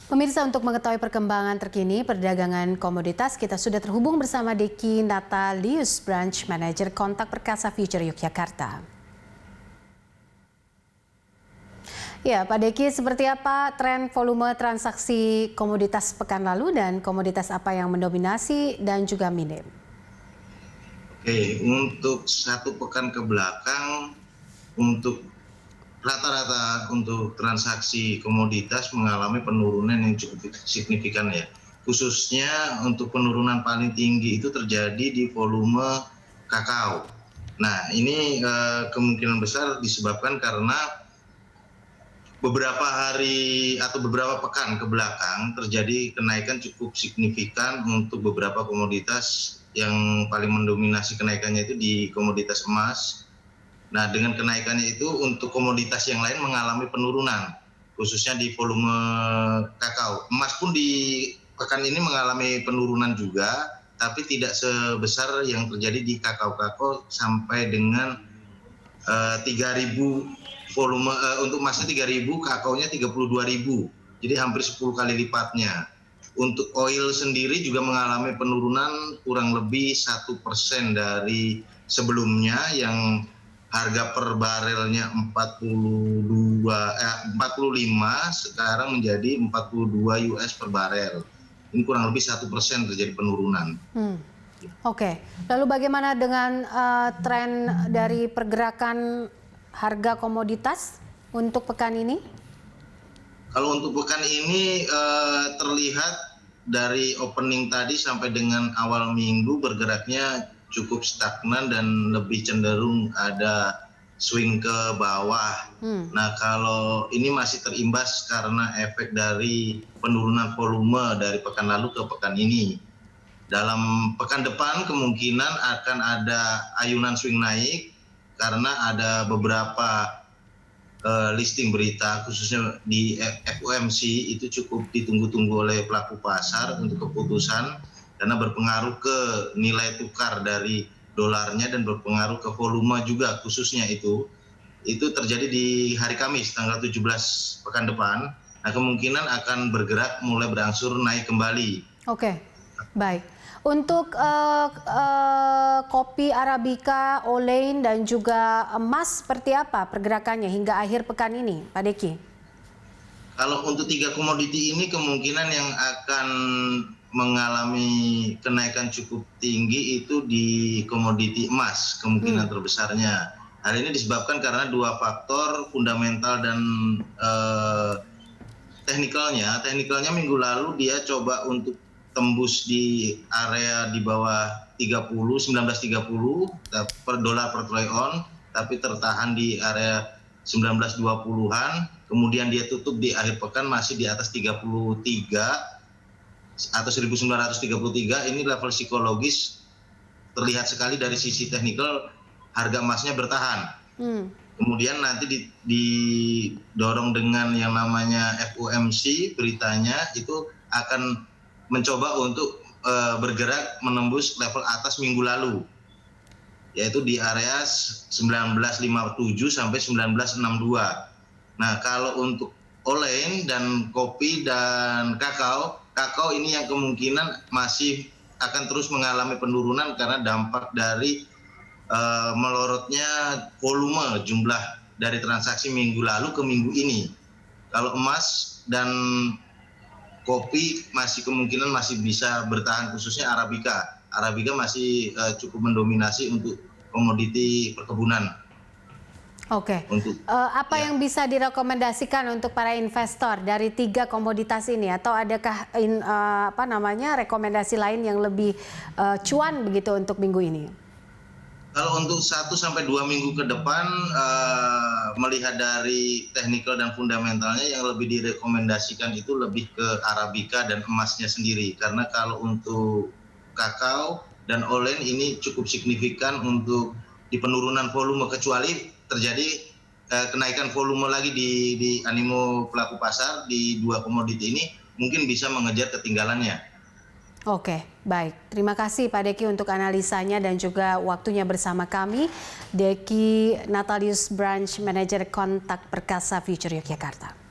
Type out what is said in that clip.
Pemirsa, untuk mengetahui perkembangan terkini perdagangan komoditas, kita sudah terhubung bersama Deki Natalius, Branch Manager Kontak Perkasa Future Yogyakarta. Ya, Pak Deki, seperti apa tren volume transaksi komoditas pekan lalu dan komoditas apa yang mendominasi dan juga minim? Oke, untuk satu pekan ke belakang, untuk rata-rata untuk transaksi komoditas mengalami penurunan yang cukup signifikan ya. Khususnya untuk penurunan paling tinggi itu terjadi di volume kakao. Nah, ini kemungkinan besar disebabkan karena beberapa hari atau beberapa pekan ke belakang terjadi kenaikan cukup signifikan untuk beberapa komoditas. Yang paling mendominasi kenaikannya itu di komoditas emas. Nah, dengan kenaikannya itu untuk komoditas yang lain mengalami penurunan, khususnya di volume kakao. Emas pun di pekan ini mengalami penurunan juga, tapi tidak sebesar yang terjadi di kakao sampai dengan 3.000 volume, untuk emasnya 3.000, kakaonya 32.000, jadi hampir 10 kali lipatnya. Untuk oil sendiri juga mengalami penurunan kurang lebih 1% dari sebelumnya, yang harga per barelnya 45 sekarang menjadi 42 US per barel. Ini kurang lebih 1% terjadi penurunan. Oke, lalu bagaimana dengan tren dari pergerakan harga komoditas untuk pekan ini? Kalau untuk pekan ini terlihat dari opening tadi sampai dengan awal minggu bergeraknya cukup stagnan dan lebih cenderung ada swing ke bawah. Nah, kalau ini masih terimbas karena efek dari penurunan volume dari pekan lalu ke pekan ini. Dalam pekan depan kemungkinan akan ada ayunan swing naik karena ada beberapa listing berita khususnya di FOMC itu cukup ditunggu-tunggu oleh pelaku pasar untuk keputusan, karena berpengaruh ke nilai tukar dari dolarnya dan berpengaruh ke volume juga, khususnya itu terjadi di hari Kamis tanggal 17 pekan depan. Nah, kemungkinan akan bergerak mulai berangsur naik kembali. Oke, baik. Untuk kopi Arabica, Olein, dan juga emas seperti apa pergerakannya hingga akhir pekan ini, Pak Deki? Kalau untuk 3 komoditi ini kemungkinan yang akan mengalami kenaikan cukup tinggi itu di komoditi emas, kemungkinan terbesarnya. Hal ini disebabkan karena 2 faktor fundamental dan teknikalnya. Teknikalnya minggu lalu dia coba untuk tembus di area di bawah 1930 per dolar per troy ounce, tapi tertahan di area 1920-an. Kemudian dia tutup di akhir pekan masih di atas 33 atau 1933. Ini level psikologis terlihat sekali dari sisi teknikal, harga emasnya bertahan. Kemudian nanti didorong dengan yang namanya FOMC, beritanya itu akan mencoba untuk bergerak menembus level atas minggu lalu, yaitu di area 1957 sampai 1962. Nah, kalau untuk Olein dan kopi dan kakao ini yang kemungkinan masih akan terus mengalami penurunan karena dampak dari melorotnya volume jumlah dari transaksi minggu lalu ke minggu ini. Kalau emas dan kopi masih kemungkinan masih bisa bertahan, khususnya Arabica. Arabica masih cukup mendominasi untuk komoditi perkebunan. Oke. Apa yang bisa direkomendasikan untuk para investor dari 3 komoditas ini, atau adakah rekomendasi lain yang lebih cuan begitu untuk minggu ini? Kalau untuk 1-2 minggu ke depan, melihat dari teknikal dan fundamentalnya, yang lebih direkomendasikan itu lebih ke Arabica dan emasnya sendiri. Karena kalau untuk kakao dan Olein ini cukup signifikan untuk di penurunan volume, kecuali terjadi kenaikan volume lagi di animo pelaku pasar di 2 komoditi ini, mungkin bisa mengejar ketinggalannya. Oke, baik. Terima kasih Pak Deki untuk analisanya dan juga waktunya bersama kami. Deki Natalius, Branch Manager Kontak Perkasa Future Yogyakarta.